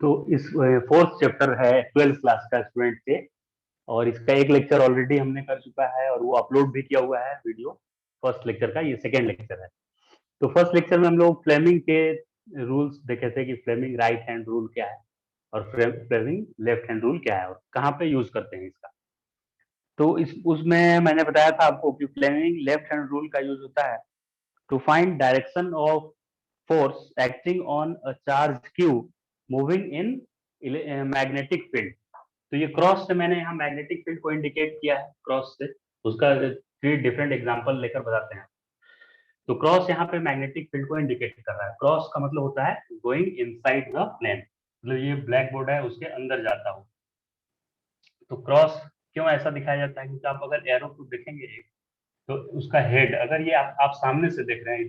तो इस fourth chapter है 12th क्लास का स्टूडेंट से, और इसका एक लेक्चर ऑलरेडी हमने कर चुका है और वो अपलोड भी किया हुआ है वीडियो। फर्स्ट लेक्चर का ये सेकेंड लेक्चर है। तो फर्स्ट लेक्चर में हम लोग फ्लेमिंग के रूल्स देखे थे कि फ्लेमिंग राइट हैंड रूल क्या है और फ्लेमिंग लेफ्ट हैंड रूल क्या है और कहाँ पे यूज करते हैं इसका। तो इस उसमें मैंने बताया था आपको कि फ्लेमिंग लेफ्ट हैंड रूल का यूज होता है to find direction of force acting on a charge q moving in magnetic field. तो ये क्रॉस से मैंने यहाँ मैग्नेटिक फील्ड को इंडिकेट किया है क्रॉस से, उसका 3 डिफरेंट एग्जांपल लेकर बताते हैं। तो क्रॉस यहाँ पे मैग्नेटिक फील्ड को इंडिकेट कर रहा है। क्रॉस का मतलब होता है गोइंग इनसाइड द प्लेन, मतलब ये ब्लैक बोर्ड है उसके अंदर जाता हूँ। तो क्रॉस क्यों ऐसा दिखाया जाता है, क्योंकि आप अगर एरो को देखेंगे तो उसका हेड अगर ये आप सामने से देख रहे हैं,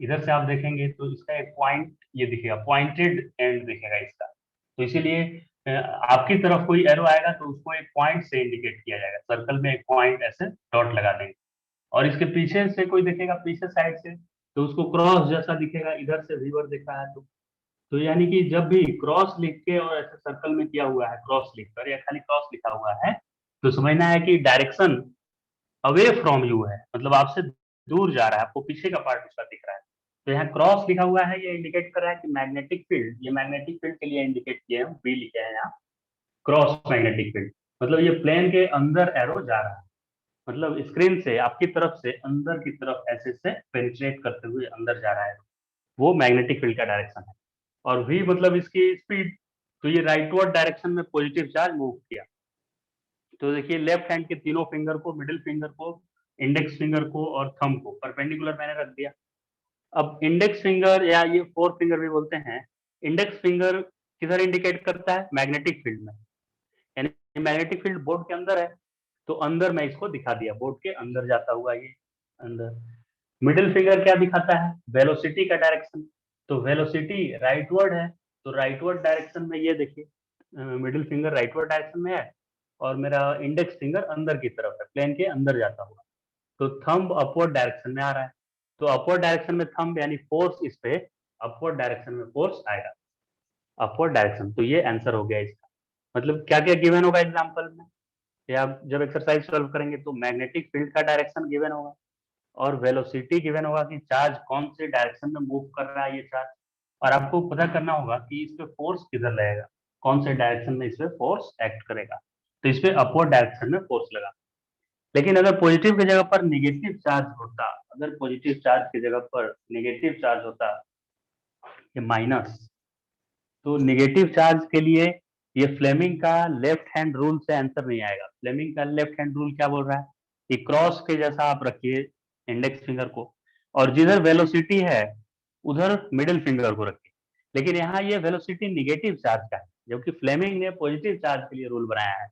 इधर से आप देखेंगे तो इसका एक पॉइंट ये दिखेगा, पॉइंटेड एंड दिखेगा इसका। तो इसीलिए आपकी तरफ कोई एरो आएगा तो उसको एक पॉइंट से इंडिकेट किया जाएगा, सर्कल में एक पॉइंट ऐसे डॉट लगा देंगे। और इसके पीछे से कोई देखेगा, पीछे साइड से, तो उसको क्रॉस जैसा दिखेगा, इधर से रिवर दिख रहा है तो यानी कि जब भी क्रॉस लिख के और ऐसे सर्कल में किया हुआ है क्रॉस लिखकर या खाली क्रॉस लिखा हुआ है, तो समझना है कि डायरेक्शन अवे फ्रॉम यू है, मतलब आपसे दूर जा रहा है, आपको पीछे का पार्ट उसका दिख रहा है। तो यहाँ क्रॉस लिखा हुआ है, ये इंडिकेट कर रहा है कि मैग्नेटिक फील्ड, ये मैग्नेटिक फील्ड के लिए इंडिकेट किए हैं, बी लिखे हैं यहाँ क्रॉस मैग्नेटिक फील्ड, मतलब ये प्लेन के अंदर एरो जा रहा है, मतलब स्क्रीन से आपकी तरफ से अंदर की तरफ ऐसे से पेनिट्रेट करते हुए अंदर जा रहा है, वो मैग्नेटिक फील्ड का डायरेक्शन है। और वी मतलब इसकी स्पीड, तो ये राइटवर्ड डायरेक्शन में पॉजिटिव चार्ज मूव किया। तो देखिए लेफ्ट हैंड के तीनों फिंगर को, मिडिल फिंगर को, इंडेक्स फिंगर को और थंब को परपेंडिकुलर मैंने रख दिया। अब इंडेक्स फिंगर या ये फोर फिंगर भी बोलते हैं, इंडेक्स फिंगर किधर इंडिकेट करता है, मैग्नेटिक फील्ड में, यानी मैग्नेटिक फील्ड बोर्ड के अंदर है तो अंदर मैं इसको दिखा दिया, बोर्ड के अंदर जाता हुआ ये अंदर। मिडिल फिंगर क्या दिखाता है, वेलोसिटी का डायरेक्शन, तो वेलोसिटी राइटवर्ड है तो राइटवर्ड डायरेक्शन में ये देखिए मिडिल फिंगर राइटवर्ड डायरेक्शन में है और मेरा इंडेक्स फिंगर अंदर की तरफ है, प्लेन के अंदर जाता हुआ। तो थंब अपवर्ड डायरेक्शन में आ रहा है, तो अपवर्ड डायरेक्शन में थंब यानी फोर्स इस पे अपवर्ड डायरेक्शन में फोर्स आएगा, अपवर्ड डायरेक्शन। तो ये आंसर हो गया इसका। मतलब क्या क्या गिवन होगा एग्जांपल में, या आप जब एक्सरसाइज सॉल्व करेंगे तो मैग्नेटिक फील्ड का डायरेक्शन गिवन होगा और वेलोसिटी गिवन होगा कि चार्ज कौन से डायरेक्शन में मूव कर रहा है ये चार्ज, और आपको पता करना होगा कि इस पे फोर्स किधर लगेगा, कौन से डायरेक्शन में इस पे फोर्स एक्ट करेगा। तो इस पे अपवर्ड डायरेक्शन में फोर्स लगा। लेकिन अगर पॉजिटिव की जगह पर नेगेटिव चार्ज होता, अगर पॉजिटिव चार्ज की जगह पर नेगेटिव चार्ज होता, ये माइनस, तो नेगेटिव चार्ज के लिए ये फ्लेमिंग का लेफ्ट हैंड रूल से आंसर नहीं आएगा। फ्लेमिंग का लेफ्ट हैंड रूल क्या बोल रहा है कि क्रॉस के जैसा आप रखिए इंडेक्स फिंगर को, और जिधर वेलोसिटी है उधर मिडिल फिंगर को रखिए। लेकिन यहाँ ये वेलोसिटी निगेटिव चार्ज का है, जबकि फ्लेमिंग ने पॉजिटिव चार्ज के लिए रूल बनाया है।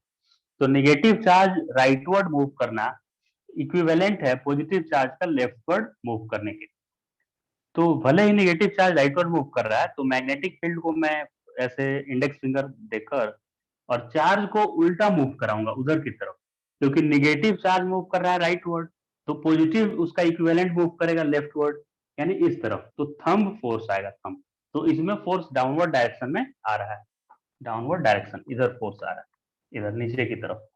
तो निगेटिव चार्ज राइटवर्ड मूव करना इक्विवेलेंट है पॉजिटिव चार्ज का लेफ्टवर्ड मूव करने के। तो भले ही नेगेटिव चार्ज राइटवर्ड मूव कर रहा है तो मैग्नेटिक फील्ड को मैं ऐसे इंडेक्स फिंगर देकर और चार्ज को उल्टा मूव कराऊंगा उधर की तरफ, क्योंकि नेगेटिव चार्ज मूव कर रहा है राइटवर्ड तो पॉजिटिव उसका इक्विवेलेंट मूव करेगा लेफ्टवर्ड, यानी इस तरफ, तो थंब फोर्स आएगा थंब। तो इसमें फोर्स डाउनवर्ड डायरेक्शन में आ रहा है, डाउनवर्ड डायरेक्शन, इधर फोर्स आ रहा है इधर नीचे की तरफ।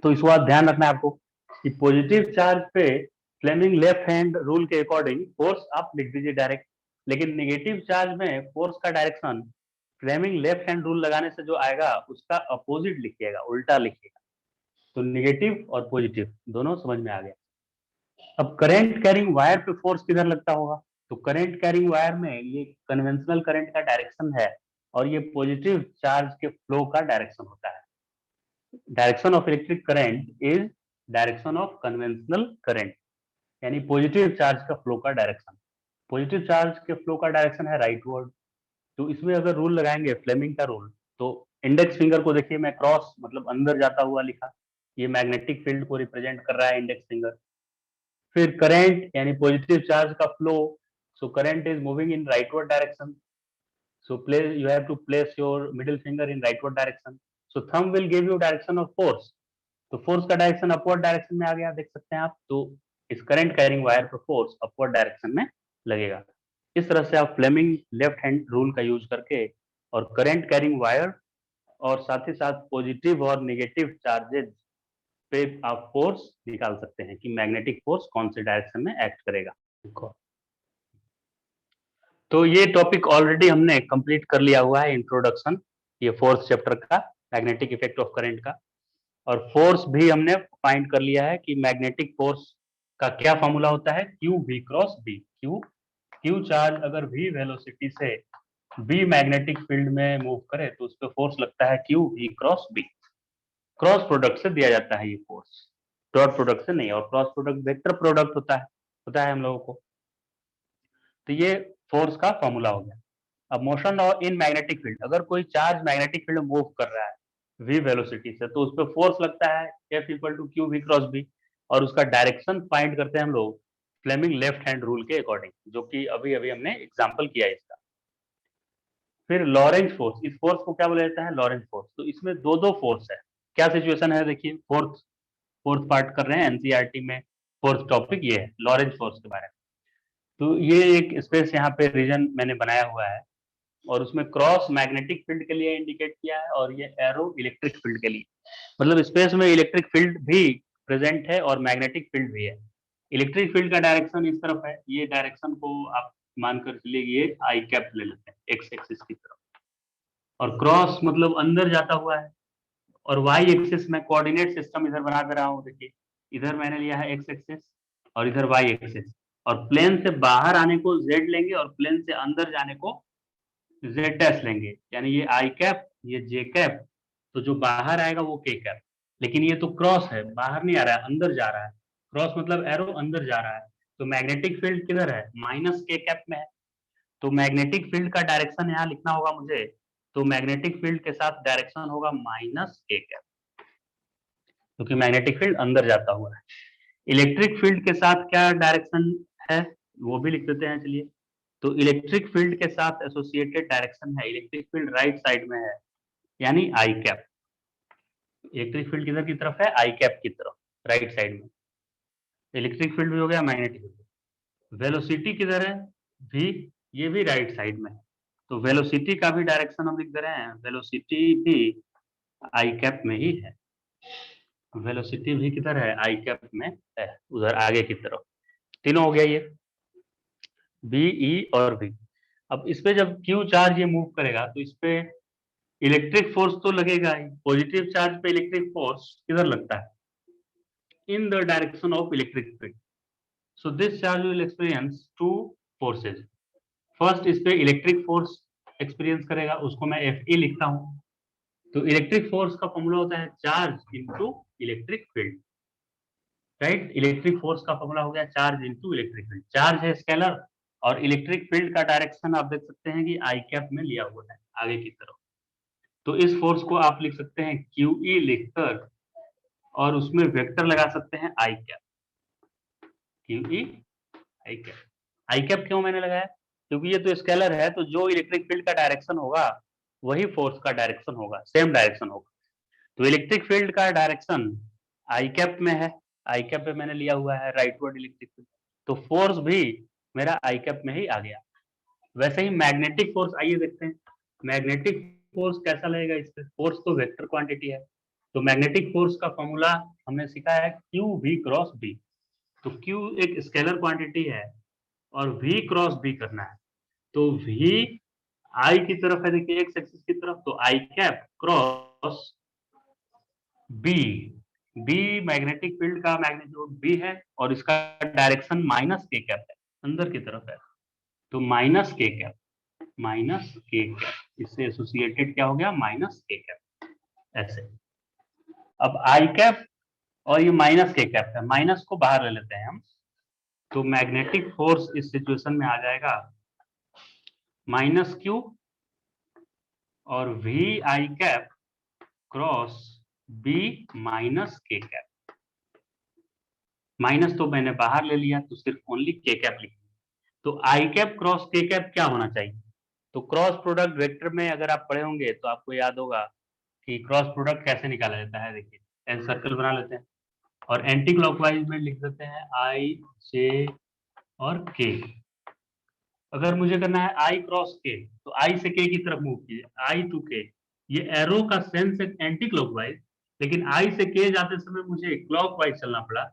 तो इस बात ध्यान रखना है आपको कि पॉजिटिव चार्ज पे फ्लेमिंग लेफ्ट हैंड रूल के अकॉर्डिंग फोर्स आप लिख दीजिए डायरेक्ट, लेकिन नेगेटिव चार्ज में फोर्स का direction Fleming left hand rule लगाने से जो आएगा उसका अपोजिट लिखिएगा, उल्टा लिखिएगा। तो नेगेटिव और पॉजिटिव दोनों समझ में आ गया। अब करंट कैरिंग वायर पे फोर्स किधर लगता होगा, तो करंट कैरिंग वायर में ये कन्वेंशनल करंट का डायरेक्शन है और ये पॉजिटिव चार्ज के फ्लो का डायरेक्शन होता है। Direction of electric current is direction of conventional current, यानी पॉजिटिव चार्ज का फ्लो का डायरेक्शन। पॉजिटिव चार्ज के फ्लो का डायरेक्शन है राइटवर्ड। तो इसमें अगर रूल लगाएंगे फ्लेमिंग का रूल, तो इंडेक्स फिंगर को देखिए मैं क्रॉस मतलब अंदर जाता हुआ लिखा, ये मैग्नेटिक फील्ड को रिप्रेजेंट कर रहा है इंडेक्स फिंगर। फिर करंट यानी पॉजिटिव चार्ज का flow, so current is moving in rightward direction, so place you have to place your middle finger in rightward direction, so thumb will give you direction of force, तो force का direction upward direction में आ गया, देख सकते हैं आप। तो इस करंट कैरिंग वायर पर फोर्स अपवर्ड डायरेक्शन में लगेगा। इस तरह से आप फ्लेमिंग लेफ्ट हैंड रूल का यूज करके और करंट कैरिंग वायर, और साथ ही साथ पॉजिटिव और नेगेटिव चार्जेज पे आप फोर्स निकाल सकते हैं कि मैग्नेटिक फोर्स कौन से डायरेक्शन में एक्ट करेगा। तो ये टॉपिक ऑलरेडी हमने कंप्लीट कर लिया हुआ है, इंट्रोडक्शन, ये फोर्थ चैप्टर का, मैग्नेटिक इफेक्ट ऑफ करंट का। और फोर्स भी हमने फाइंड कर लिया है कि मैग्नेटिक फोर्स का क्या फॉर्मूला होता है, q v cross b. Q charge अगर वी वेलोसिटी से बी मैग्नेटिक फील्ड में मूव करे तो उस पर फोर्स लगता है q v cross b. Cross product से दिया जाता है ये फोर्स, डॉट प्रोडक्ट से नहीं। और क्रॉस प्रोडक्ट वेक्टर प्रोडक्ट होता है हम लोगों को। तो ये फोर्स का फॉर्मूला हो गया। अब मोशन और इन मैग्नेटिक फील्ड, अगर कोई चार्ज मैग्नेटिक फील्ड में मूव कर रहा है v वेलोसिटी से, तो उस पर फोर्स लगता है F equal to q v cross b. और उसका डायरेक्शन फाइंड करते हैं हम लोग फ्लेमिंग लेफ्ट हैंड रूल के अकॉर्डिंग, जो कि अभी अभी हमने एग्जाम्पल किया है इसका। फिर लॉरेंज फोर्स, इस फोर्स को क्या बोला जाता है, लॉरेंज फोर्स। तो इसमें दो दो फोर्स है। क्या सिचुएशन है, देखिए, फोर्थ फोर्थ पार्ट कर रहे हैं एनसीईआरटी में। फोर्थ टॉपिक ये है लॉरेंज फोर्स के बारे में। तो ये एक स्पेस यहाँ पे रीजन मैंने बनाया हुआ है, और उसमें क्रॉस मैग्नेटिक फील्ड के लिए इंडिकेट किया है, और ये एरो इलेक्ट्रिक फील्ड के लिए। मतलब स्पेस में इलेक्ट्रिक फील्ड भी प्रेजेंट है और मैग्नेटिक फील्ड भी है। इलेक्ट्रिक फील्ड का डायरेक्शन इस तरफ है, ये डायरेक्शन को आप मानकर चलिए ये आई कैप ले लेते हैं एक्स एक्सिस की तरफ, और क्रॉस मतलब अंदर जाता हुआ है। और वाई एक्सिस में कोऑर्डिनेट सिस्टम इधर बना दे रहा हूँ, देखिए इधर मैंने लिया है एक्स एक्सिस और इधर वाई एक्सिस। और प्लेन से बाहर आने को जेड लेंगे और प्लेन से अंदर जाने को जेड डैश लेंगे, यानी ये आई कैप, ये जे कैप। तो जो बाहर आएगा वो के कैप। लेकिन ये तो क्रॉस है, बाहर नहीं आ रहा है, अंदर जा रहा है। क्रॉस मतलब एरो अंदर जा रहा है। तो मैग्नेटिक फील्ड किधर है, माइनस के कैप में है। तो मैग्नेटिक फील्ड का डायरेक्शन यहाँ लिखना होगा मुझे। तो मैग्नेटिक फील्ड के साथ डायरेक्शन होगा माइनस के कैप, क्योंकि मैग्नेटिक फील्ड अंदर जाता हुआ है। इलेक्ट्रिक फील्ड के साथ क्या डायरेक्शन है, वो भी लिख देते हैं, चलिए। तो इलेक्ट्रिक फील्ड के साथ एसोसिएटेड डायरेक्शन है, इलेक्ट्रिक फील्ड राइट साइड में है, यानी आई कैप। इलेक्ट्रिक फील्ड किधर की तरफ है, आई कैप की तरफ, राइट साइड में। इलेक्ट्रिक फील्ड भी हो गया, मैग्नेटिक फील्ड। वेलोसिटी किधर है, भी, ये भी राइट साइड में है। तो वेलोसिटी का भी डायरेक्शन हम लिख दे रहे हैं, वेलोसिटी भी आई कैप में ही है। वेलोसिटी भी किधर है, आई कैप में है, उधर आगे की तरफ। तीनों हो गया ये, बी, ई और वी। अब इस पे जब क्यू चार्ज ये मूव करेगा तो इस पे इलेक्ट्रिक फोर्स तो लगेगा ही। पॉजिटिव चार्ज पे इलेक्ट्रिक फोर्स किधर लगता है, in the direction of electric field. So this charge will experience two forces. First इस पे इलेक्ट्रिक फोर्स एक्सपीरियंस करेगा, उसको मैं एफ ई लिखता हूँ। तो इलेक्ट्रिक फोर्स का फॉर्मूला होता है charge into electric field, right. Electric force का फॉर्मूला हो गया charge into electric field. Charge है स्केलर, और इलेक्ट्रिक फील्ड का डायरेक्शन आप देख सकते हैं कि आई कैप में लिया हुआ है, आगे की तरफ। तो इस फोर्स को आप लिख सकते हैं क्यू ई लिखकर, और उसमें वेक्टर लगा सकते हैं आई cap, Q e i cap. I cap क्यों मैंने लगाया, क्योंकि ये तो स्केलर है, तो जो इलेक्ट्रिक फील्ड का डायरेक्शन होगा वही फोर्स का डायरेक्शन होगा, सेम डायरेक्शन होगा। तो इलेक्ट्रिक फील्ड का डायरेक्शन आई कैप में है, आई कैप पे मैंने लिया हुआ है राइटवर्ड इलेक्ट्रिक फील्ड। तो फोर्स भी मेरा आई कैप में ही आ गया। वैसे ही मैग्नेटिक फोर्स, आइए देखते हैं मैग्नेटिक फोर्स कैसा लगेगा इस पे। फोर्स तो वेक्टर क्वांटिटी है, तो मैग्नेटिक फोर्स का फॉर्मूला हमने सीखा है क्यू वी क्रॉस बी। तो क्यू एक स्केलर क्वांटिटी है और वी क्रॉस बी करना है। तो वी आई की तरफ है, देखिए एक्स एक्सिस की तरफ, तो I cap cross B. B magnetic field का मैग्नीट्यूड बी है, और इसका डायरेक्शन माइनस के कैप है, अंदर की तरफ है। तो minus k cap, minus k cap, इससे एसोसिएटेड क्या हो गया, माइनस के कैप, ऐसे। अब आई कैप और ये माइनस के कैप है, माइनस को बाहर ले लेते हैं हम। तो मैग्नेटिक फोर्स इस सिचुएशन में आ जाएगा माइनस क्यू और v i cap cross b minus k cap. Minus तो मैंने बाहर ले लिया, तो सिर्फ ओनली के कैप लिखिए। तो आई कैप क्रॉस के कैप क्या होना चाहिए, तो क्रॉस प्रोडक्ट वेक्टर में अगर आप पढ़े होंगे तो आपको याद होगा कि क्रॉस प्रोडक्ट कैसे निकाला जाता है। देखिए एन सर्कल बना लेते हैं और एंटी क्लॉकवाइज में लिख देते हैं आई जे और के, अगर मुझे करना है आई क्रॉस के, तो आई से के की तरफ मूव कीजिए, आई टू के। ये एरो का सेंस है एंटी क्लॉकवाइज, लेकिन आई से के जाते समय मुझे क्लॉकवाइज चलना पड़ा,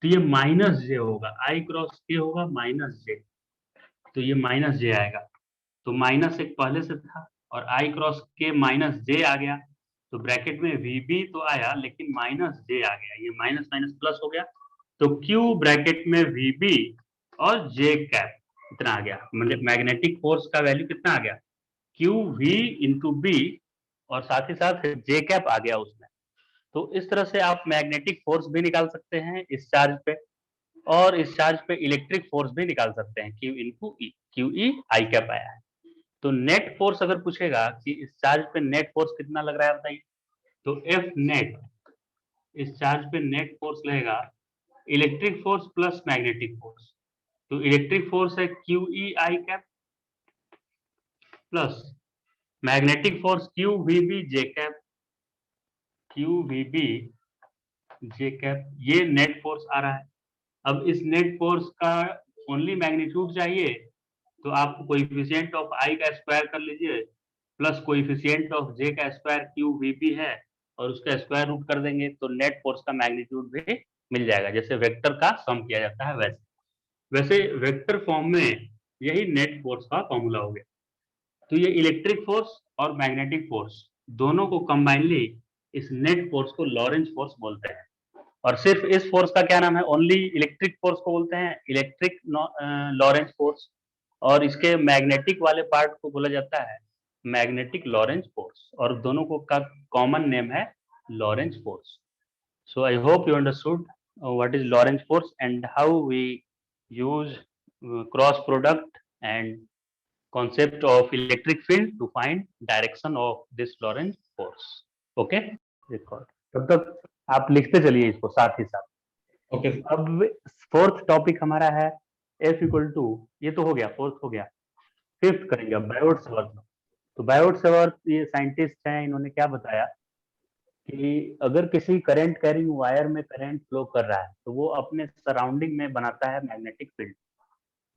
तो ये माइनस जे होगा, आई क्रॉस के होगा माइनस जे, तो ये माइनस जे आएगा। तो माइनस एक पहले से था और आई क्रॉस के माइनस जे आ गया, तो ब्रैकेट में वीबी तो आया लेकिन माइनस जे आ गया, ये माइनस माइनस प्लस हो गया, तो क्यू ब्रैकेट में वीबी और जे कैप इतना आ गया, मतलब मैग्नेटिक फोर्स का वैल्यू कितना आ गया, क्यू वी इंटू बी, और साथ ही साथ जे कैप आ गया उसमें। तो इस तरह से आप मैग्नेटिक फोर्स भी निकाल सकते हैं इस चार्ज पे, और इस चार्ज पे इलेक्ट्रिक फोर्स भी निकाल सकते हैं, Q into E, Q e i cap आया है। तो नेट फोर्स अगर पूछेगा कि इस चार्ज पे नेट फोर्स कितना लग रहा है बताइए, तो एफ नेट, इस चार्ज पे नेट फोर्स लगेगा electric force plus magnetic force, तो इलेक्ट्रिक फोर्स है q e i cap plus magnetic force q v b j cap, q v b j cap, ये नेट फोर्स आ रहा है। अब इस नेट फोर्स का ओनली मैग्नीट्यूड चाहिए, तो आप कोएफिशिएंट ऑफ आई का स्क्वायर कर लीजिए प्लस कोएफिशिएंट ऑफ जे का स्क्वायर क्यू वी बी है, और उसका स्क्वायर रूट कर देंगे तो नेट फोर्स का मैग्नीट्यूड भी मिल जाएगा, जैसे वेक्टर का सम किया जाता है वैसे। वैसे वेक्टर फॉर्म में यही नेट फोर्स का फॉर्मूला हो गया। तो ये इलेक्ट्रिक फोर्स और मैग्नेटिक फोर्स दोनों को कंबाइनली इस नेट फोर्स को लॉरेंज फोर्स बोलते हैं। और सिर्फ इस फोर्स का क्या नाम है, ओनली इलेक्ट्रिक फोर्स को बोलते हैं इलेक्ट्रिक लॉरेंज फोर्स, और इसके मैग्नेटिक वाले पार्ट को बोला जाता है मैग्नेटिक लॉरेंज फोर्स, और दोनों को का कॉमन नेम है Lorentz force. So I hope you understood what is Lorentz force and how we use cross product and concept of electric field to find direction of this Lorentz force. Okay, record. तब तक आप लिखते चलिए इसको साथ ही साथ। Okay, अब fourth topic हमारा है F इक्वल टू, ये तो हो गया, फोर्थ हो गया। फिफ्थ करेंगे अब बायोट सेवर्थ। तो बायोट सेवर्थ ये साइंटिस्ट हैं, इन्होंने क्या बताया कि अगर किसी करंट कैरिंग वायर में करंट फ्लो कर रहा है तो वो अपने सराउंडिंग में बनाता है मैग्नेटिक फील्ड।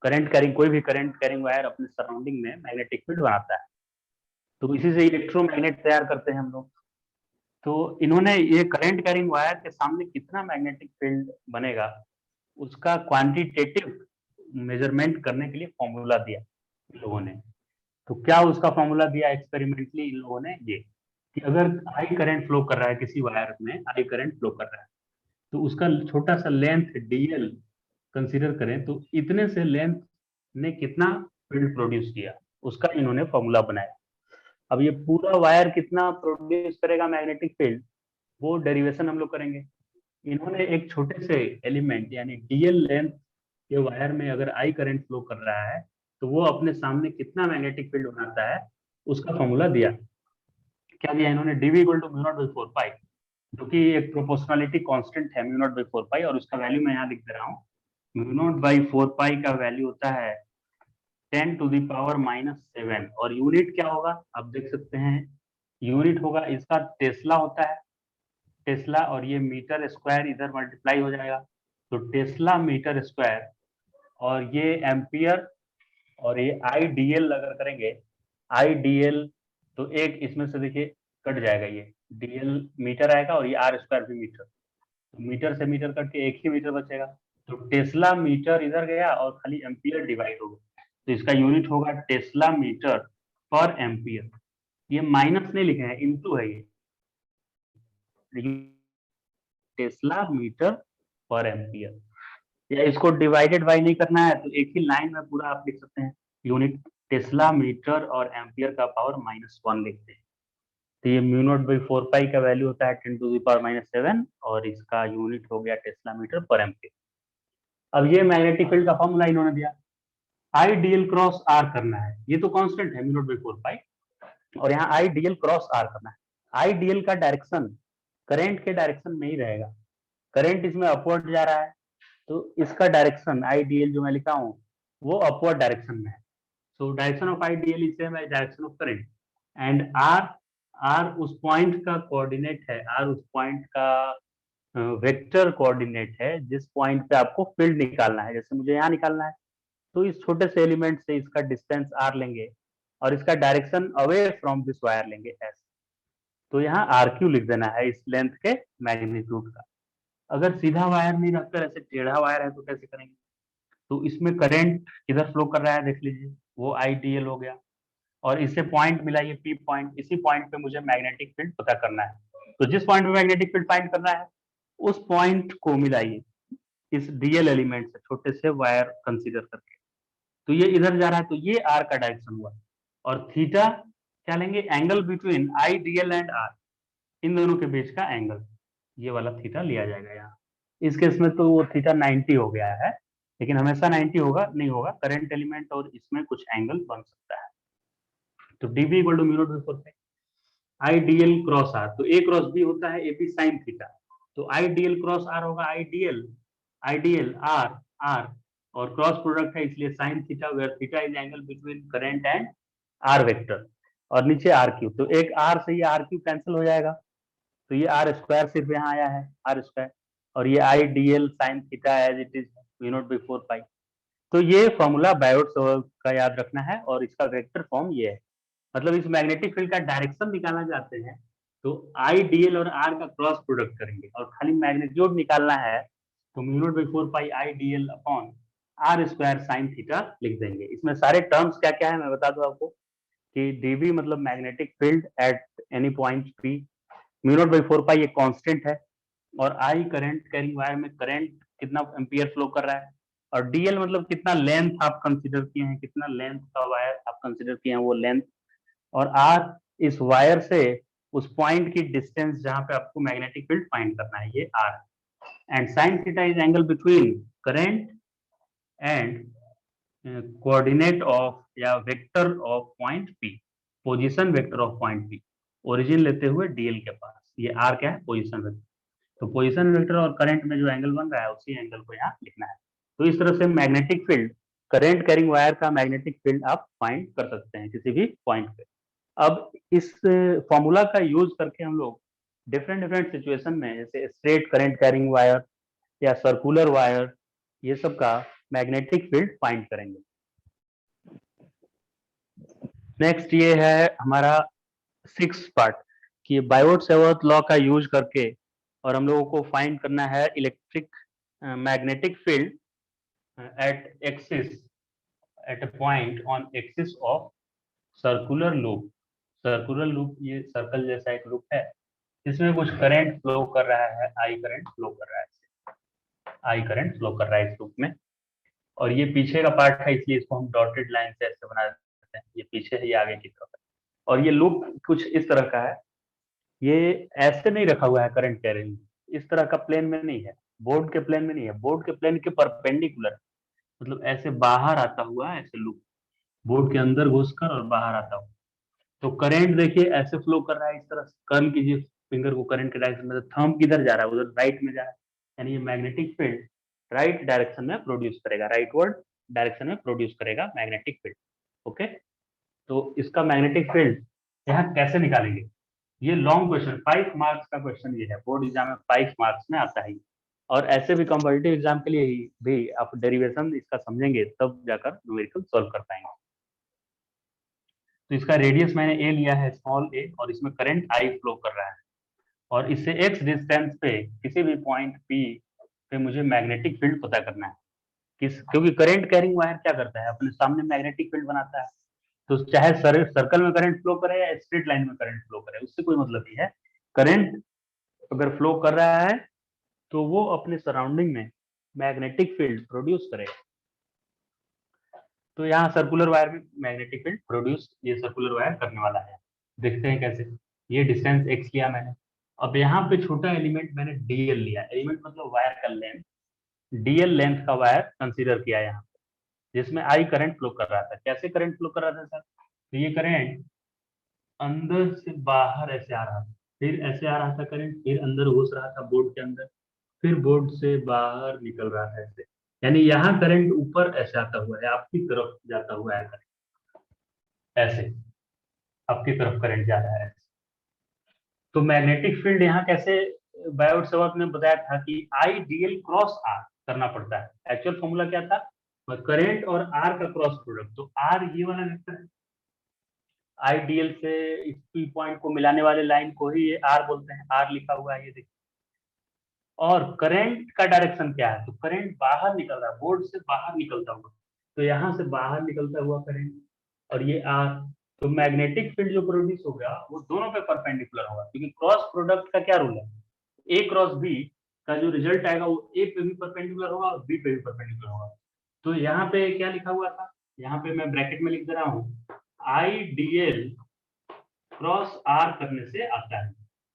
करंट कैरिंग, कोई भी करंट कैरिंग वायर अपने सराउंडिंग में मैग्नेटिक फील्ड बनाता है, तो इसी से इलेक्ट्रोमैग्नेट तैयार करते हैं हम लोग। तो इन्होंने ये करंट कैरिंग वायर के सामने कितना मैग्नेटिक फील्ड बनेगा उसका क्वांटिटेटिव मेजरमेंट करने के लिए फॉर्मूला दिया इन लोगों ने। तो क्या उसका फॉर्मूला दिया एक्सपेरिमेंटली इन लोगों ने, ये कि अगर आई करंट फ्लो कर रहा है किसी वायर में, आई करंट फ्लो कर रहा है, तो उसका छोटा सा लेंथ डीएल कंसीडर करें, तो इतने से लेंथ ने कितना फील्ड प्रोड्यूस किया, उसका इन्होंने फॉर्मूला बनाया। अब ये पूरा वायर कितना प्रोड्यूस करेगा मैग्नेटिक फील्ड, वो डेरिवेशन हम लोग करेंगे। इन्होंने एक छोटे से एलिमेंट यानी डीएल लेंथ के वायर में अगर आई करंट फ्लो कर रहा है तो वो अपने सामने कितना मैग्नेटिक फील्ड बनाता है उसका फॉर्मूला दिया। क्या दिया इन्होंने, dv equal to mu not by 4 pi, जो कि एक प्रोपोर्शनलिटी कांस्टेंट है म्यू नॉट बाई 4 पाई, और उसका वैल्यू मैं यहाँ लिख दे रहा हूँ। म्यू नॉट बाई 4 पाई का वैल्यू होता है 10⁻⁻⁷, और यूनिट क्या होगा आप देख सकते हैं, यूनिट होगा इसका टेस्ला होता है, टेस्ला, और ये मीटर स्क्वायर इधर मल्टीप्लाई हो जाएगा, तो टेस्ला मीटर स्क्वायर, और ये एम्पियर, और ये आई डी एल अगर करेंगे, आई डी एल, तो एक इसमें से देखिए कट जाएगा, ये डी एल मीटर आएगा और ये आर स्क्वायर भी मीटर, तो मीटर से मीटर कट के एक ही मीटर बचेगा, तो टेस्ला मीटर इधर गया और खाली एम्पियर डिवाइड हो गया, तो इसका यूनिट होगा टेस्ला मीटर पर एम्पियर। ये माइनस नहीं लिखे हैं, इनटू है ये, टेस्ला मीटर पर एम्पियर, या इसको डिवाइडेड बाई नहीं करना है तो एक ही लाइन में पूरा आप लिख सकते हैं, यूनिट टेस्ला मीटर और एम्पियर का पावर -1 लिखते हैं। तो ये म्यू नॉट बाई 4 पाई का वैल्यू होता है 10⁻⁻⁷, और इसका यूनिट हो गया टेस्ला मीटर पर एम्पियर। अब ये मैग्नेटिक फील्ड का फॉर्मूला इन्होंने दिया, आई डीएल क्रॉस आर करना है, ये तो कांस्टेंट है म्यू नॉट बाई 4 पाई, और यहाँ आई डीएल क्रॉस आर करना है। आई डीएल का डायरेक्शन करंट के डायरेक्शन में ही रहेगा, करंट इसमें अपवर्ड जा रहा है, तो इसका डायरेक्शन आई डीएल जो मैं लिखा हूँ वो अपवर्ड डायरेक्शन में है। So direction of i dl is same as direction of current, and r, r उस पॉइंट का कोऑर्डिनेट है, आर उस पॉइंट का वेक्टर कोऑर्डिनेट है जिस पॉइंट पे आपको फील्ड निकालना है, जैसे मुझे यहाँ निकालना है, तो इस छोटे से एलिमेंट से इसका डिस्टेंस r लेंगे और इसका direction away from this wire लेंगे s। तो यहाँ RQ लिख देना है इस लेंथ के मैग्नीट्यूड का। अगर सीधा वायर नहीं रखकर ऐसे टेढ़ा वायर है तो कैसे करेंगे? तो इसमें करंट किधर फ्लो कर रहा है देख लीजिए, वो IDL हो गया और इससे पॉइंट मिला ये P पॉइंट, इसी पॉइंट पे मुझे मैग्नेटिक फील्ड पता करना है। तो जिस पॉइंट पे मैग्नेटिक फील्ड फाइंड करना है उस पॉइंट को मिलाइए इस DL एलिमेंट से, छोटे से वायर कंसीडर करके। तो ये इधर जा रहा है तो ये R का डायरेक्शन हुआ और थीटा क्या लेंगे? Angle between IDL and R, इन दोनों के बीच का एंगल, ये वाला थीटा लिया जाएगा यहाँ। इस केस में तो वो थीटा 90 हो गया है, लेकिन हमेशा 90 होगा नहीं होगा, करंट एलिमेंट और इसमें कुछ एंगल बन सकता है। तो dB equal to mu not by 4 IDL cross R, तो A क्रॉस B होता है AB साइन थीटा, तो IDL क्रॉस R होगा IDL R R, और क्रॉस प्रोडक्ट है इसलिए sine theta, where theta is angle between current and R vector, और नीचे RQ, तो एक R से ये RQ कैंसिल हो जाएगा, तो ये R स्क्वायर सिर्फ यहाँ आया है R स्क्वायर, और ये IDL sine theta as it is mu not by 4 pi. तो ये फॉर्मूला बायोट-सावर्त का याद रखना है और इसका वेक्टर फॉर्म ये है। मतलब इस मैग्नेटिक फील्ड का डायरेक्शन निकालना चाहते हैं तो IDL और R का क्रॉस प्रोडक्ट करेंगे, और खाली मैग्नीट्यूड निकालना है तो mu not by 4 pi IDL upon R square sine theta लिख देंगे। इसमें सारे टर्म्स क्या क्या है मैं बता दूं आपको कि dB मतलब magnetic field at any point P, mu not by 4 पाई एक कांस्टेंट है, और I करंट कैरिंग वायर में करंट कितना एम्पियर फ्लो कर रहा है, और DL मतलब कितना लेंथ आप कंसीडर किए हैं, कितना लेंथ का वायर आप कंसीडर किए हैं वो लेंथ, और R इस वायर से उस पॉइंट की डिस्टेंस जहां पे आपको मैग्नेटिक फील्ड फाइंड करना है, ये R, and sine theta is angle between current and coordinate of या vector of point P, position vector of point P, origin लेते हुए DL के पास, ये R क्या है? Position vector. तो पोजीशन वेक्टर और करंट में जो एंगल बन रहा है उसी एंगल को यहाँ लिखना है। तो इस तरह से magnetic field, current carrying wire का मैग्नेटिक फील्ड आप फाइंड कर सकते हैं किसी भी पॉइंट पे। अब इस फॉर्मूला का यूज करके हम लोग डिफरेंट डिफरेंट सिचुएशन में, जैसे स्ट्रेट करंट कैरिंग वायर या सर्कुलर वायर, ये सब का मैग्नेटिक फील्ड फाइंड करेंगे। नेक्स्ट ये है हमारा 6th पार्ट कि बायोट-सावर्त लॉ का यूज करके और हम लोगों को फाइंड करना है electric magnetic field at axis, at a point on axis of circular loop. Circular loop ये सर्कल जैसा एक लूप है जिसमें कुछ करंट फ्लो कर रहा है, आई करंट फ्लो कर रहा है, आई करंट फ्लो कर रहा है इस लूप में, और ये पीछे का पार्ट है इसलिए इसको हम डॉटेड लाइन से ऐसे बना देते हैं, ये पीछे है ये आगे की तरफ है, और ये लूप कुछ इस तरह का है, ये ऐसे नहीं रखा हुआ है करंट कैरिंग, इस तरह का प्लेन में नहीं है, बोर्ड के प्लेन में नहीं है, बोर्ड के प्लेन के परपेंडिकुलर, मतलब ऐसे बाहर आता हुआ ऐसे लूप, बोर्ड के अंदर घुसकर और बाहर आता हुआ। तो करंट देखिए ऐसे फ्लो कर रहा है, इस तरह से कर्ल कीजिए फिंगर को करंट के डायरेक्शन में, तो थंब किधर जा रहा है? उधर राइट में जा रहा है, यानी ये मैग्नेटिक फील्ड राइट डायरेक्शन में प्रोड्यूस करेगा, राइटवर्ड डायरेक्शन में प्रोड्यूस करेगा मैग्नेटिक फील्ड। ओके, तो इसका मैग्नेटिक फील्ड यहाँ कैसे निकालेंगे? ये लॉन्ग क्वेश्चन, 5 मार्क्स का क्वेश्चन ये है, बोर्ड एग्जाम में 5 मार्क्स में आता है, और ऐसे भी कॉम्पिटिटिव एग्जाम के लिए ही भी आप डेरिवेशन इसका समझेंगे तब जाकर न्यूमेरिकल सॉल्व कर पाएंगे। तो इसका रेडियस मैंने ए लिया है, स्मॉल ए, और इसमें करंट आई फ्लो कर रहा है, और इससे एक्स डिस्टेंस पे किसी भी पॉइंट पी पे मुझे मैग्नेटिक फील्ड पता करना है। क्योंकि करंट कैरिंग वायर क्या करता है? अपने सामने मैग्नेटिक फील्ड बनाता है, तो चाहे सर्कल में करंट फ्लो करे या स्ट्रेट लाइन में करंट फ्लो करे, उससे कोई मतलब नहीं है। करंट अगर फ्लो कर रहा है तो वो अपने सराउंडिंग में मैग्नेटिक फील्ड प्रोड्यूस करेगा। तो यहाँ सर्कुलर वायर में मैग्नेटिक फील्ड प्रोड्यूस ये सर्कुलर वायर करने वाला है। देखते हैं कैसे। ये डिस्टेंस एक्स लिया मैंने, अब यहाँ पे छोटा एलिमेंट मैंने डीएल लिया, एलिमेंट मतलब वायर का लेंथ, डीएल लेंथ का वायर कंसीडर किया यहाँ पे, जिसमें आई करंट फ्लो कर रहा था। कैसे करंट फ्लो कर रहा था सर? तो ये करंट अंदर से बाहर ऐसे आ रहा था, फिर ऐसे आ रहा था करंट, फिर अंदर घुस रहा था बोर्ड के अंदर, फिर बोर्ड से बाहर निकल रहा है ऐसे, यानी यहाँ करंट ऊपर ऐसे आता हुआ है, आपकी तरफ जाता हुआ है करंट, ऐसे आपकी तरफ करंट जा रहा है। तो मैग्नेटिक फील्ड यहाँ कैसे, बायोट-सावर्त ने बताया था कि आई डीएल क्रॉस आर करना पड़ता है। एक्चुअल फॉर्मूला क्या था? और करंट और आर का क्रॉस प्रोडक्ट, तो आर ये वाला वेक्टर है, आईडीएल से इस पी पॉइंट को मिलाने वाले लाइन को ही ये आर बोलते हैं, आर लिखा हुआ है ये देखिए। और करंट का डायरेक्शन क्या है, तो करंट बाहर निकल रहा है, बोर्ड से बाहर निकलता हुआ, तो यहाँ से बाहर निकलता हुआ करंट, और ये आर, तो मैग्नेटिक फील्ड जो प्रोड्यूस हो गया वो दोनों पे परपेंडिकुलर होगा, क्योंकि क्रॉस प्रोडक्ट का क्या रूल है, ए क्रॉस बी का जो रिजल्ट आएगा वो ए पे भी परपेंडिकुलर होगा और बी पे भी परपेंडिकुलर होगा। तो यहाँ पे क्या लिखा हुआ था, यहाँ पे मैं ब्रैकेट में लिख दे रहा हूँ, i d l cross r करने से आता है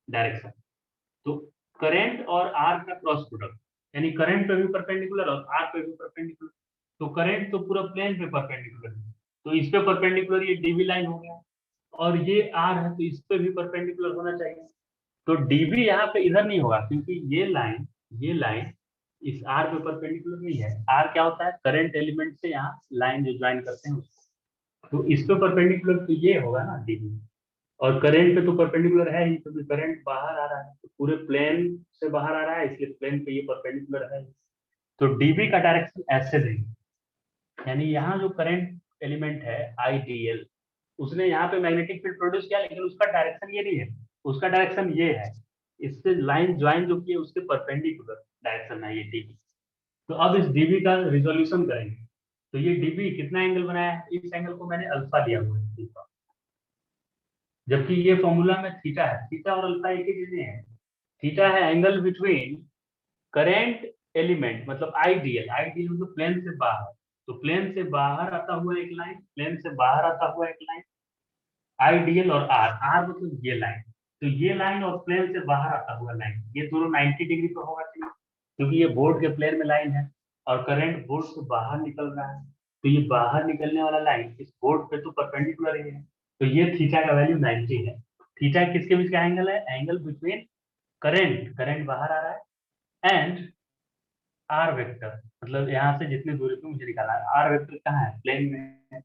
डायरेक्शन। तो करंट और आर का क्रॉस प्रोडक्ट, यानी करंट पे भी परपेंडिकुलर और आर पे भी परपेंडिकुलर, तो करंट तो पूरा प्लेन पे परपेंडिकुलर है, तो इस पे परपेंडिकुलर ये डीबी लाइन हो गया, और ये आर है तो इस पे भी परपेंडिकुलर होना चाहिए। तो डीबी यहाँ पे इधर नहीं होगा, क्योंकि ये लाइन इस आर पे परपेंडिकुलर नहीं है। आर क्या होता है, करंट एलिमेंट से यहाँ लाइन जो ज्वाइन करते हैं उसको, तो इस पे परपेंडिकुलर तो ये होगा ना डीबी, और करंट पे तो परपेंडिकुलर है ही, क्योंकि करंट बाहर आ रहा है, तो पूरे प्लेन से बाहर आ रहा है, इसलिए प्लेन पे ये परपेंडिकुलर है। तो डीबी का डायरेक्शन ऐसे देंगे, यानी यहाँ जो करंट एलिमेंट है आईडीएल, उसने यहाँ पे मैग्नेटिक फील्ड प्रोड्यूस किया, लेकिन उसका डायरेक्शन ये नहीं है, उसका डायरेक्शन ये है, इससे लाइन ज्वाइन जो की है उसके परपेंडिकुलर डायरेक्शन है ये डीबी। तो अब इस डीबी का रिजोल्यूशन करेंगे, तो ये डीबी कितना एंगल बनाया है, इस एंगल को मैंने अल्फा दिया हुआ है थीटा, जबकि ये फॉर्मूला में थीटा है, थीटा और अल्फा एक ही चीजें हैं। थीटा है एंगल बिटवीन करेंट एलिमेंट, मतलब आईडीएल, आईडीएल मतलब प्लेन से बाहर, तो प्लेन से बाहर आता हुआ एक लाइन, प्लेन से बाहर आता हुआ एक लाइन, आईडीएल और आर, आर मतलब ये लाइन, तो ये लाइन और प्लेन से बाहर आता हुआ लाइन, ये दोनों 90 डिग्री पे होगा चाहिए, क्योंकि ये बोर्ड के प्लेन में लाइन है और करंट बोर्ड से बाहर निकल रहा है, तो ये बाहर निकलने वाला लाइन इस बोर्ड पे तो परपेंडिकुलर ही है, तो ये थीटा का वैल्यू 90 है। थीटा किसके बीच का एंगल है, एंगल बिटवीन करंट, करंट बाहर आ रहा है, एंड आर वेक्टर, मतलब यहाँ से जितनी दूरी पे मुझे निकालना है, आर वेक्टर कहाँ है, प्लेन में है,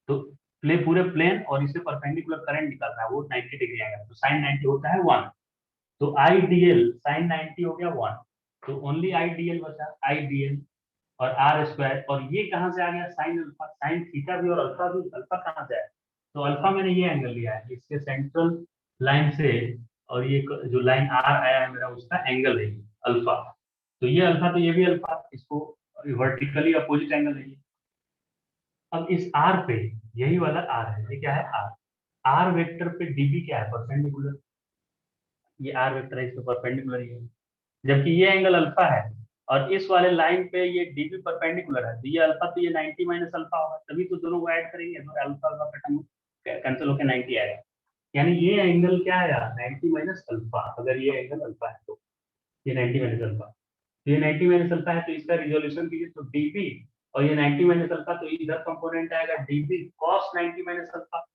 तो पूरे प्लेन और इसे परपेंडिकुलर करंट निकालना है, वो 90 डिग्री आएगा, तो साइन 90 होता है 1, तो आई डी एल साइन 90 हो गया 1, तो ओनली आई डी एल बचा, आई डी एल और आर स्क्वायर, और ये कहाँ से आ गया, साइन अल्फा, साइन थीटा भी और अल्फा भी, अल्फा कहाँ से आया, तो अल्फा मैंने ये एंगल लिया है इसके सेंट्रल लाइन से, और ये जो लाइन आर आया है मेरा उसका एंगल है अल्फा, तो ये अल्फा तो ये भी अल्फा, इसको वर्टिकली अपोजिट एंगल है। अब इस आर पे, यही वाला आर है, ये क्या है आर, आर वेक्टर पे डीबी क्या है, परपेंडिकुलर, ये आर वेक्टर है इस पे परपेंडिकुलर ही है, जबकि ये एंगल अल्फा है, और इस वाले लाइन पे ये डीबी परपेंडिकुलर है, तो ये अल्फा तो ये 90 माइनस अल्फा होगा, तभी तो दोनों को ऐड करेंगे तो अल्फा अल्फा कटन कैंसिल होकर 90 आएगा, यानी ये एंगल क्या आया 90 माइनस अल्फा, अगर ये एंगल अल्फा है तो ये 90 माइनस अल्फा, तो ये 90 माइनस अल्फा है, तो इसका रिजोल्यूशन कीजिए तो डीबी, और ये 90 माइनस अल्फा, तो इधर कंपोनेंट आएगा डीबी कॉस 90 माइनस अल्फा,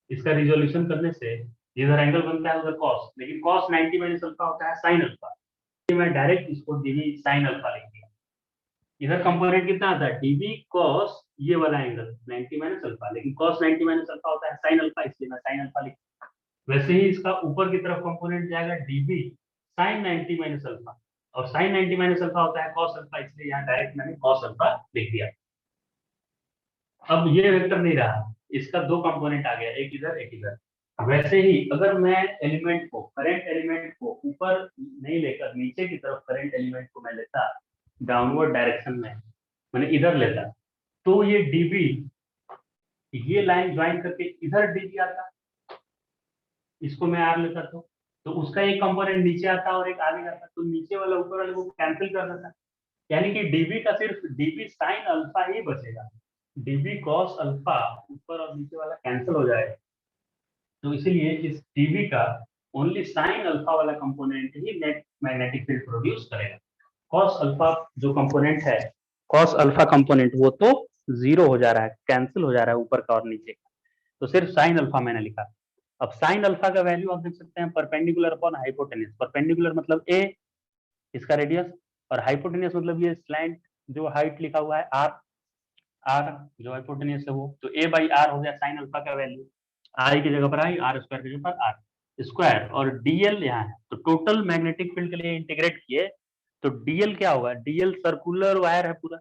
इसका रिजोल्यूशन करने से इधर एंगल बनता है उधर कॉस, लेकिन कॉस 90 माइनस अल्फा होता है साइन अल्फा, मैं डायरेक्ट इसको डीबी साइन अल्फा लिख दिया, इधर कंपोनेंट कितना आता है डीबी कॉस ये वाला एंगल 90 माइनस अल्फा, लेकिन कॉस 90 माइनस अल्फा होता है साइन अल्फा, इसलिए मैं साइन अल्फा लिख, वैसे ही इसका ऊपर की तरफ कंपोनेंट जाएगा डीबी साइन 90 माइनस अल्फा, और साइन 90 माइनस अल्फा होता है कॉस अल्फा, इसलिए यहाँ डायरेक्ट मैंने कॉस अल्फा लिख दिया। अब ये वेक्टर नहीं रहा, इसका दो कंपोनेंट आ गया, एक इधर एक इधर, वैसे ही अगर मैं एलिमेंट को, करंट एलिमेंट को ऊपर नहीं लेकर नीचे की तरफ करंट एलिमेंट को मैं लेता डाउनवर्ड डायरेक्शन में, मैंने इधर लेता, तो ये डीबी, ये लाइन ज्वाइन करके इधर डीबी आता, इसको मैं आर लेता तो उसका एक कंपोनेंट नीचे आता और एक आगे जाता, तो नीचे वाला ऊपर वाले को कैंसिल कर देता, यानी कि डीबी का सिर्फ डीबी साइन अल्फा ही बचेगा, डीबी कॉस अल्फा ऊपर और नीचे वाला कैंसिल हो जाएगा, तो इसीलिए इस डीबी का ओनली साइन अल्फा वाला कंपोनेंट ही नेट मैग्नेटिक फील्ड प्रोड्यूस करेगा, कॉस अल्फा जो कंपोनेंट है, कॉस अल्फा कंपोनेंट वो तो जीरो हो जा रहा है, कैंसिल हो जा रहा है ऊपर का और नीचे का, तो सिर्फ साइन अल्फा मैंने लिखा। अब साइन अल्फा का वैल्यू आप देख सकते हैं परपेंडिकुलर अपॉन हाइपोटेन्यूज, परपेंडिकुलर मतलब ए इसका रेडियस, और हाइपोटेन्यूज मतलब ये स्लैंट जो हाइट लिखा हुआ है आर, आर जो हाइपोटेन्यूज है वो, तो ए बाई आर हो गया साइन अल्फा का वैल्यू, आई की जगह पर आई, आर स्क्वायर की जगह पर आर स्क्वायर, और डीएल यहाँ है, तो टोटल मैग्नेटिक फील्ड के लिए इंटीग्रेट किए तो डीएल क्या होगा, डीएल सर्कुलर वायर है पूरा,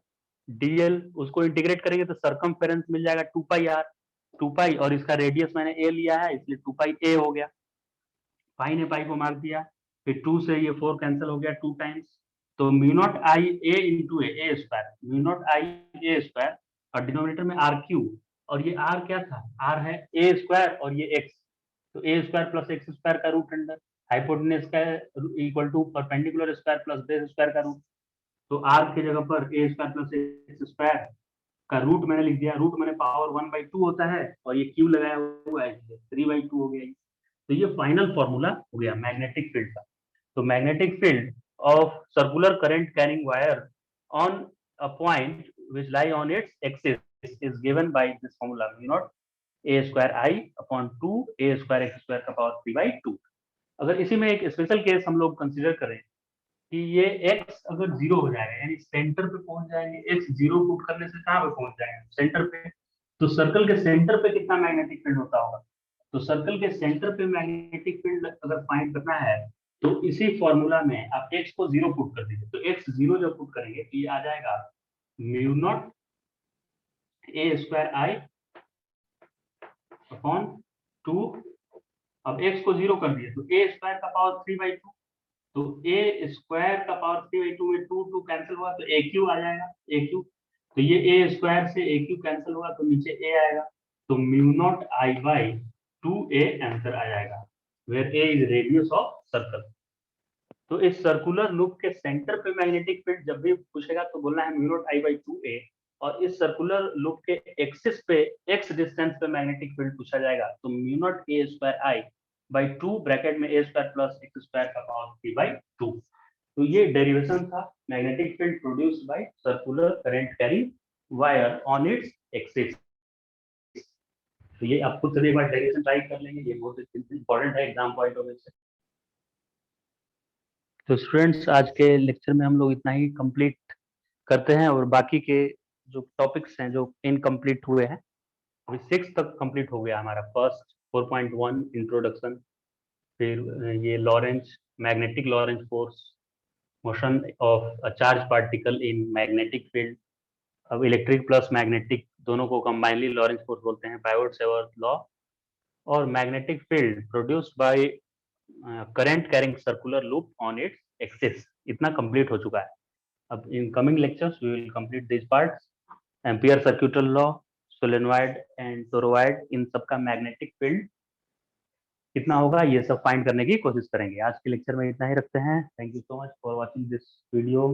डीएल, उसको इंटीग्रेट करेंगे तो सरकमफेरेंस मिल जाएगा 2 पाई आर, 2 पाई, और इसका रेडियस मैंने ए लिया है इसलिए 2 पाई ए हो गया। पाई ने पाई को मार दिया, फिर 2 से ये 4 कैंसिल हो गया 2 टाइम्स, तो म्यू नॉट आई ए इंटू ए स्क्वायर, म्यू नॉट आई ए स्क्वायर, और डिनोमिनेटर में आर क्यू, और ये आर क्या था, आर है ए स्क्वायर और ये एक्स, तो a square plus x square का रूट अंडर हाइपोटेन्यूज का equal to perpendicular square plus base square का रूट, तो आर की जगह पर a square plus x square का रूट मैंने लिख दिया, रूट मैंने पावर 1/2 होता है, और ये क्यू लगाया हुआ है 3/2 हो गया। तो ये फाइनल फॉर्मूला हो गया मैग्नेटिक फील्ड का। तो magnetic field of circular current carrying wire on a point which lie on its axis is given by this formula mu naught a square I upon 2 a square x square का power 3/2। अगर इसी में एक special case हम लोग consider करें कि ये x अगर जीरो हो जाएगा, यानी सेंटर पे पहुंच जाएंगे, x जीरो पुट करने से कहां पे पहुंच जाएंगे, सेंटर पे, तो सर्कल के सेंटर पे कितना मैग्नेटिक फील्ड होता होगा, तो सर्कल के सेंटर पे मैग्नेटिक फील्ड अगर फाइंड करना है तो इसी फॉर्मूला में आप x को जीरो पुट कर दीजिए, तो x जीरो जब पुट करेंगे तो ये आ जाएगा mu not a square I upon 2, अब x को जीरो कर दिए तो ए स्क्वायर का पावर 3/2, तो ए स्क्वायर का पावर 3/2 में 2 कैंसिल हुआ तो ए क्यू आ जाएगा, ए क्यू, तो ये ए स्क्वायर से ए क्यू कैंसिल हुआ तो नीचे ए आएगा, तो mu naught I by 2a answer आ जाएगा, where a is radius of circle. तो इस सर्कुलर लूप के सेंटर पे मैग्नेटिक फील्ड जब भी पूछेगा तो बोलना है mu naught I by 2a, और इस सर्कुलर लूप के एक्सिस पे एक्स डिस्टेंस पे मैग्नेटिक फील्ड पूछा जाएगा तो mu not a square I by 2 bracket में ए स्क्वायर प्लस एक्स स्क्वायर का पावर 3/2। तो ये डेरिवेशन था magnetic field produced bye circular current carrying wire on its axis. तो ये आप खुद से एक बार डेरिवेशन ट्राई कर लेंगे, ये बहुत इंपॉर्टेंट है एग्जाम पॉइंट ऑफ व्यू से। तो स्टूडेंट्स आज के लेक्चर में हम लोग इतना ही कंप्लीट करते हैं, और बाकी के जो टॉपिक्स हैं जो इनकम्प्लीट हुए हैं, अभी 6 तक कंप्लीट हो गया हमारा। फर्स्ट 4.1 इंट्रोडक्शन, फिर ये Lorentz magnetic Lorentz force, motion of a charge particle in magnetic field, अब इलेक्ट्रिक प्लस मैग्नेटिक दोनों को कंबाइनली लॉरेंज फोर्स बोलते हैं, बायोट-सेवर्ट लॉ, और magnetic field produced by current carrying circular loop on its axis, इतना complete हो चुका है। अब in coming lectures we will complete this parts, Ampere circuital law, solenoid and toroid, इन सब का मैग्नेटिक फील्ड कितना होगा ये सब फाइंड करने की कोशिश करेंगे। आज के लेक्चर में इतना ही रखते हैं। Thank you so much for watching this video.